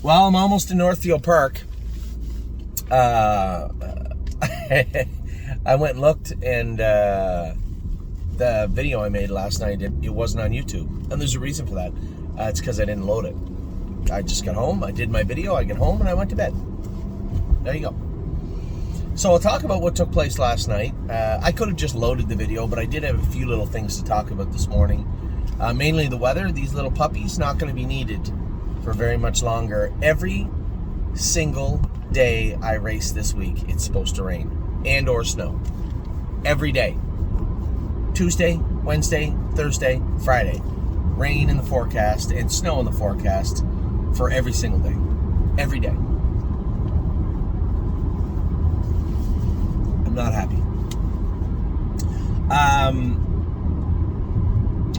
Well, I'm almost in Northfield Park. I went and looked, and the video I made last night, it wasn't on YouTube. And there's a reason for that. It's because I didn't load it. I just got home, I did my video, I get home, and I went to bed. There you go. So I'll talk about what took place last night. I could have just loaded the video, but I did have a few little things to talk about this morning. Mainly the weather. These little puppies not going to be needed for very much longer. Every single day I race this week, it's supposed to rain and or snow. Every day. Tuesday, Wednesday, Thursday, Friday. Rain in the forecast and snow in the forecast for every single day. Every day. I'm not happy.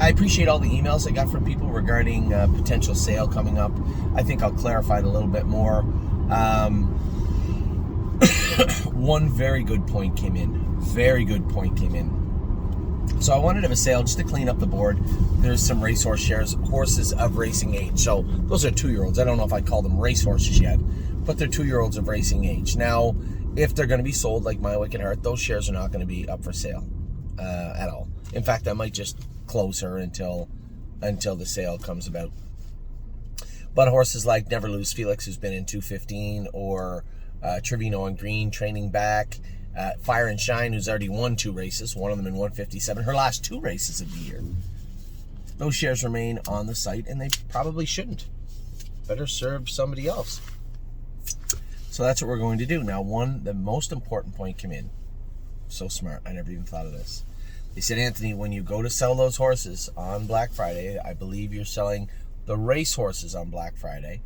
I appreciate all the emails I got from people regarding potential sale coming up. I think I'll clarify it a little bit more. One very good point came in. Very good point came in. So I wanted to have a sale just to clean up the board. There's some racehorse shares, horses of racing age. So those are 2-year-olds. I don't know if I'd call them racehorses yet, but they're 2-year-olds of racing age. Now, if they're going to be sold like My Wicked Heart, those shares are not going to be up for sale at all. In fact, I might just close her until the sale comes about. But horses like Never Lose Felix, who's been in 215, or Trevino and Green training back, Fire and Shine, who's already won 2 races, one of them in 157, her last 2 races of the year. Those shares remain on the site, and they probably shouldn't. Better serve somebody else. So that's what we're going to do. Now, the most important point came in. So smart, I never even thought of this. They said, Anthony, when you go to sell those horses on Black Friday, I believe you're selling the race horses on Black Friday,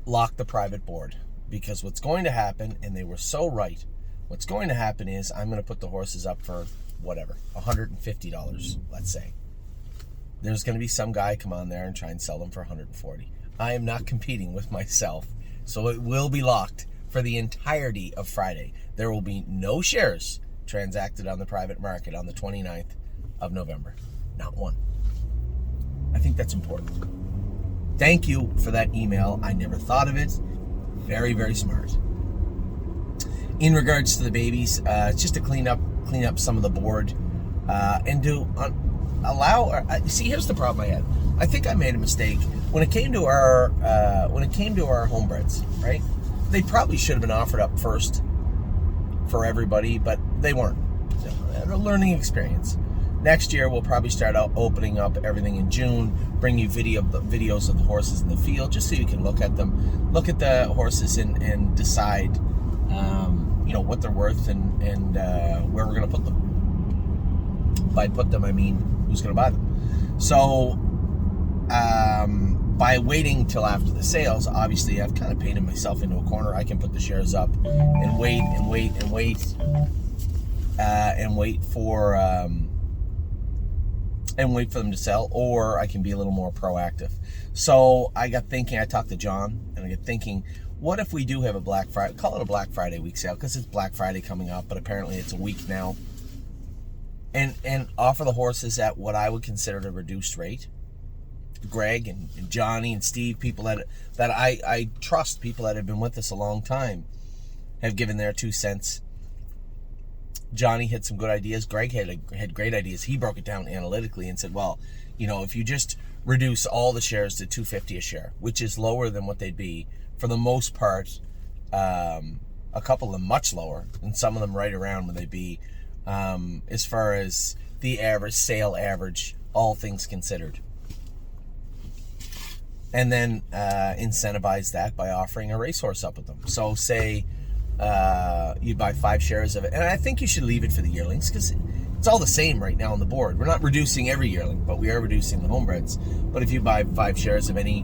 lock the private board. Because what's going to happen, and they were so right, what's going to happen is I'm going to put the horses up for whatever, $150, let's say. There's going to be some guy come on there and try and sell them for $140. I am not competing with myself, so it will be locked for the entirety of Friday. There will be no shares transacted on the private market on the 29th of November. Not one. I think that's important. Thank you for that email. I never thought of it. Very, very smart. In regards to the babies, it's just to clean up some of the board and to allow. See, here's the problem I had. I think I made a mistake when it came to our homebreds. Right? They probably should have been offered up first for everybody, but they weren't. So, a learning experience. Next year, we'll probably start out opening up everything in June, bring you videos of the horses in the field, just so you can look at them, look at the horses and decide, what they're worth and where we're going to put them. By put them, I mean who's going to buy them. So, by waiting till after the sales, obviously I've kind of painted myself into a corner. I can put the shares up and wait for them to sell, or I can be a little more proactive. So I got thinking, I talked to John, and I got thinking, what if we do have a Black Friday, call it a Black Friday week sale, because it's Black Friday coming up, but apparently it's a week now, and offer the horses at what I would consider a reduced rate. Greg and Johnny and Steve, people that I trust, people that have been with us a long time, have given their 2 cents. Johnny had some good ideas. Greg had great ideas. He broke it down analytically and said, well, if you just reduce all the shares to $250 a share, which is lower than what they'd be, for the most part, a couple of them much lower, and some of them right around where they'd be, as far as the average, sale average, all things considered. And then incentivize that by offering a racehorse up with them. So say you buy 5 shares of it, and I think you should leave it for the yearlings, because it's all the same right now on the board. We're not reducing every yearling, but we are reducing the homebreds. But if you buy 5 shares of any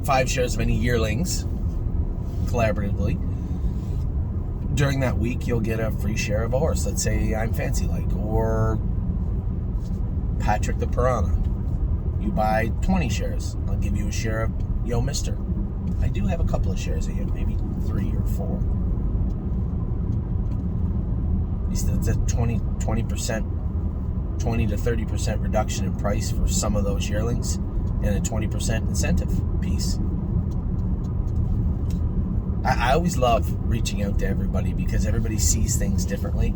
yearlings collaboratively, during that week you'll get a free share of a horse. Let's say I'm Fancy Like, or Patrick the Piranha. You buy 20 shares, I'll give you a share of Yo Mister. I do have a couple of shares of him, maybe 3 or 4. It's a 20%, 20 to 30% reduction in price for some of those yearlings, and a 20% incentive piece. I always love reaching out to everybody because everybody sees things differently.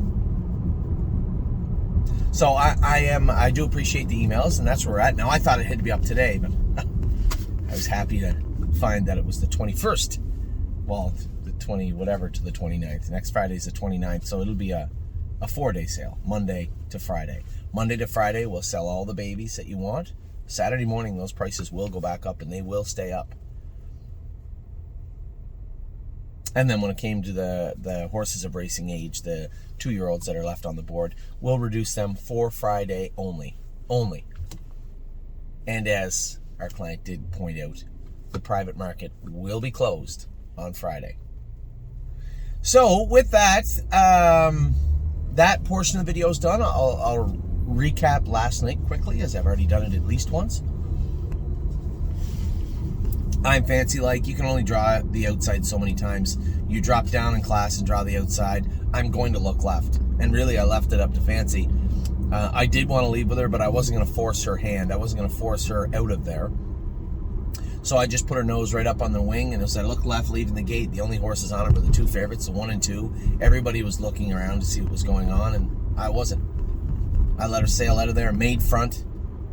So I do appreciate the emails, and that's where we're at. Now, I thought it had to be up today, but I was happy to find that it was the 21st. Well, the 20 whatever to the 29th. Next Friday is the 29th, so it'll be a 4-day sale, Monday to Friday. Monday to Friday, we'll sell all the babies that you want. Saturday morning, those prices will go back up, and they will stay up. And then when it came to the horses of racing age, the 2-year-olds that are left on the board, we'll reduce them for Friday only. And as our client did point out, the private market will be closed on Friday. So with that, that portion of the video is done. I'll recap last night quickly, as I've already done it at least once. I'm fancy like, you can only draw the outside so many times. You drop down in class and draw the outside. I'm going to look left. And really, I left it up to Fancy. I did want to leave with her, but I wasn't going to force her hand. I wasn't going to force her out of there. So I just put her nose right up on the wing, and as I looked left leaving the gate, the only horses on it were the 2 favorites, the 1 and 2. Everybody was looking around to see what was going on, and I wasn't. I let her sail out of there, made front,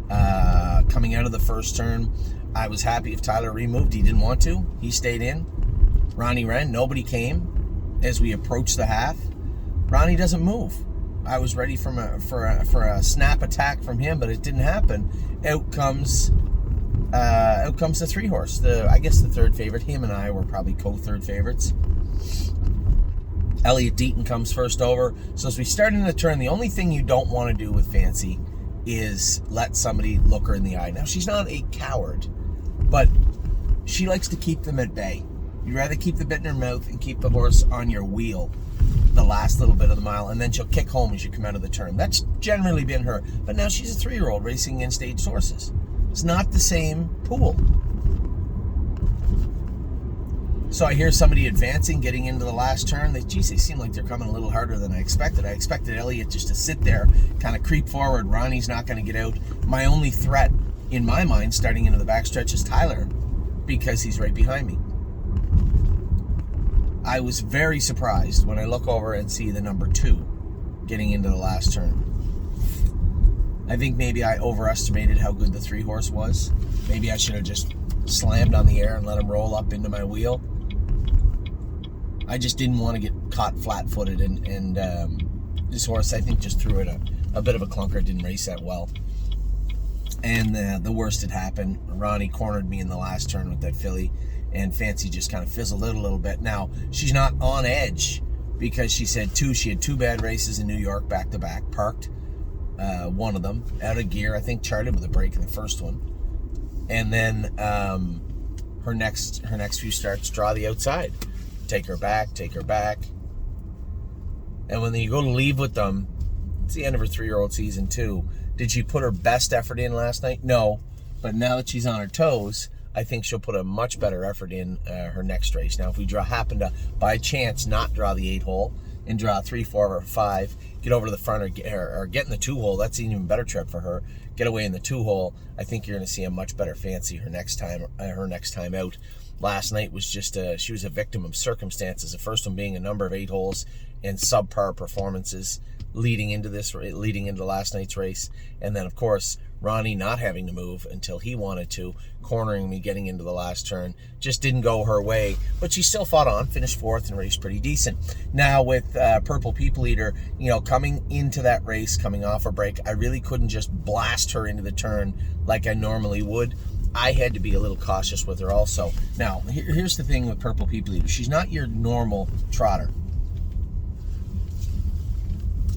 coming out of the first turn. I was happy if Tyler removed. He didn't want to. He stayed in. Ronnie ran. Nobody came as we approached the half. Ronnie doesn't move. I was ready for a snap attack from him, but it didn't happen. Out comes the 3-horse. I guess the 3rd favorite. Him and I were probably co-3rd favorites. Elliot Deaton comes first over. So as we start in the turn, the only thing you don't want to do with Fancy is let somebody look her in the eye. Now, she's not a coward, but she likes to keep them at bay. You'd rather keep the bit in her mouth and keep the horse on your wheel the last little bit of the mile, and then she'll kick home as you come out of the turn. That's generally been her. But now she's a 3-year-old racing against aged horses. It's not the same pool. So I hear somebody advancing, getting into the last turn. They seem like they're coming a little harder than I expected. I expected Elliot just to sit there, kind of creep forward. Ronnie's not going to get out. My only threat, in my mind, starting into the backstretch is Tyler, because he's right behind me. I was very surprised when I look over and see the number 2 getting into the last turn. I think maybe I overestimated how good the 3-horse was. Maybe I should have just slammed on the air and let him roll up into my wheel. I just didn't want to get caught flat-footed, and this horse, I think, just threw it a bit of a clunker, didn't race that well. And the worst had happened. Ronnie cornered me in the last turn with that filly, and Fancy just kind of fizzled out a little bit. Now, she's not on edge because she had 2 bad races in New York back-to-back, parked one of them, out of gear, I think charted with a break in the first one. And then her next few starts draw the outside. Take her back. And when you go to leave with them, it's the end of her 3-year-old season too. Did she put her best effort in last night? No. But now that she's on her toes, I think she'll put a much better effort in her next race. Now, if we happen to, by chance, not draw the 8-hole and draw 3, 4, or 5, get over to the front or get in the 2-hole, that's an even better trip for her. Get away in the 2-hole. I think you're going to see a much better Fancy her next time out. Last night was just she was a victim of circumstances. The first one being a number of 8-holes and subpar performances leading into last night's race, and then of course Ronnie not having to move until he wanted to, cornering me getting into the last turn. Just didn't go her way, but she still fought on, finished 4th, and raced pretty decent. Now with Purple People Eater, coming into that race, coming off a break, I really couldn't just blast her into the turn like I normally would. I had to be a little cautious with her also. Now, here's the thing with Purple People Eater. She's not your normal trotter.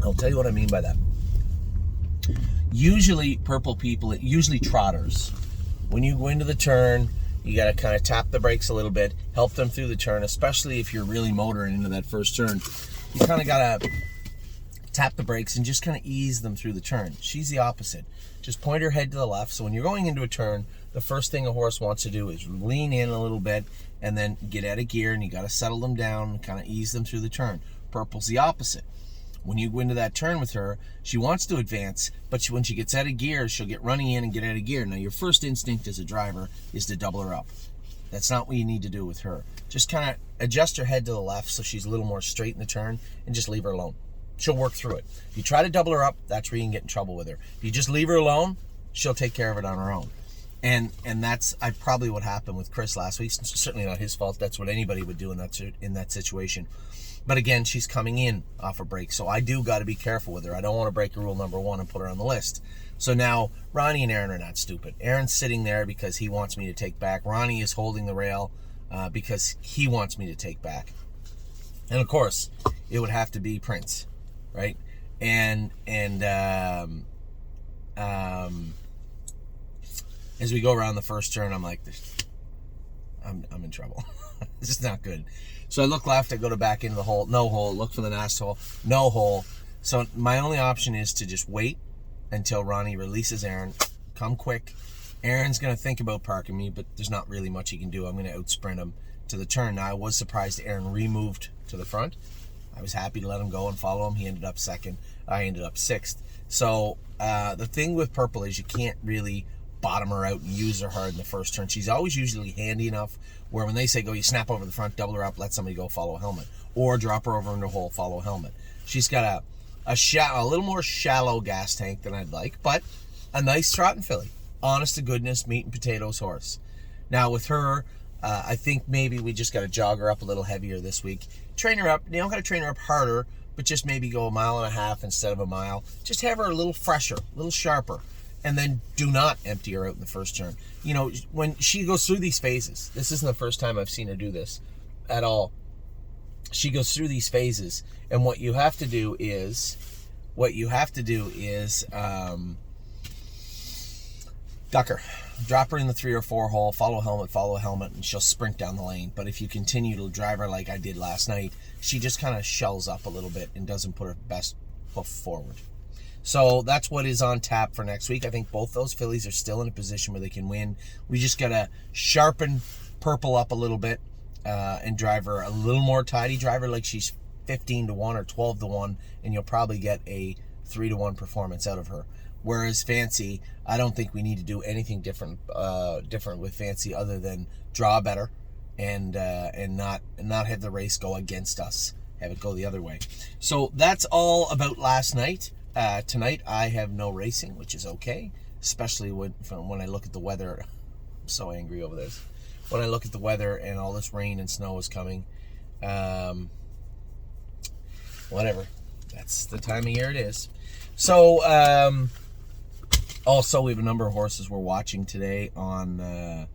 I'll tell you what I mean by that. Usually trotters, when you go into the turn, you got to kind of tap the brakes a little bit, help them through the turn, especially if you're really motoring into that first turn. You kind of got to tap the brakes and just kind of ease them through the turn. She's the opposite. Just point her head to the left. So when you're going into a turn, the first thing a horse wants to do is lean in a little bit and then get out of gear, and you got to settle them down and kind of ease them through the turn. Purple's the opposite. When you go into that turn with her, she wants to advance, but when she gets out of gear, she'll get running in and get out of gear. Now, your first instinct as a driver is to double her up That's not what you need to do with her. Just kind of adjust her head to the left so she's a little more straight in the turn, and just leave her alone. She'll work through it. If you try to double her up, that's where you can get in trouble with her. If you just leave her alone, she'll take care of it on her own. And that's probably what happened with Chris last week. It's certainly not his fault. That's what anybody would do in that situation. But again, she's coming in off a break, so I do got to be careful with her. I don't want to break rule number 1 and put her on the list. So now Ronnie and Aaron are not stupid. Aaron's sitting there because he wants me to take back. Ronnie is holding the rail because he wants me to take back. And of course, it would have to be Prince, right? And as we go around the first turn, I'm like, I'm in trouble. This is not good. So I look left, I go to back into the hole, no hole, look for the last hole, no hole. So my only option is to just wait until Ronnie releases Aaron, come quick. Aaron's going to think about parking me, but there's not really much he can do. I'm going to outsprint him to the turn. Now, I was surprised Aaron removed to the front. I was happy to let him go and follow him. He ended up second. I ended up sixth. So the thing with Purple is you can't really bottom her out and use her hard in the first turn. She's always usually handy enough where when they say go, you snap over the front, double her up, let somebody go, follow a helmet. Or drop her over in the hole, follow a helmet. She's got a little more shallow gas tank than I'd like, but a nice trotting filly. Honest to goodness, meat and potatoes horse. Now with her, I think maybe we just got to jog her up a little heavier this week. Train her up. You don't got to train her up harder, but just maybe go 1.5 miles instead of a mile. Just have her a little fresher, a little sharper. And then do not empty her out in the first turn. You know, when she goes through these phases, this isn't the first time I've seen her do this at all. She goes through these phases, and what you have to do is duck her. Drop her in the 3 or 4 hole, follow a helmet, and she'll sprint down the lane. But if you continue to drive her like I did last night, she just kind of shells up a little bit and doesn't put her best foot forward. So that's what is on tap for next week. I think both those fillies are still in a position where they can win. We just got to sharpen Purple up a little bit and drive her a little more tidy. Drive her like she's 15-1 or 12-1, and you'll probably get a 3-1 performance out of her. Whereas Fancy, I don't think we need to do anything different with Fancy other than draw better and not have the race go against us. Have it go the other way. So that's all about last night. Tonight I have no racing, which is okay, especially when I look at the weather. I'm so angry over this. When I look at the weather and all this rain and snow is coming, whatever. That's the time of year it is. So also we have a number of horses we're watching today on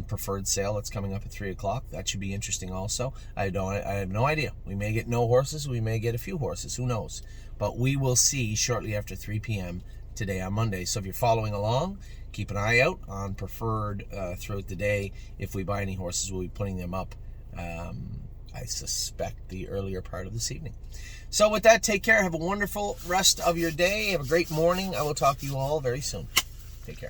preferred sale that's coming up at 3:00. That should be interesting also. I have no idea. We may get no horses, we may get a few horses, who knows. But we will see shortly after 3 p.m. today on Monday. So if you're following along, keep an eye out on preferred throughout the day. If we buy any horses, we'll be putting them up, I suspect, the earlier part of this evening. So with that, take care. Have a wonderful rest of your day. Have a great morning. I will talk to you all very soon. Take care.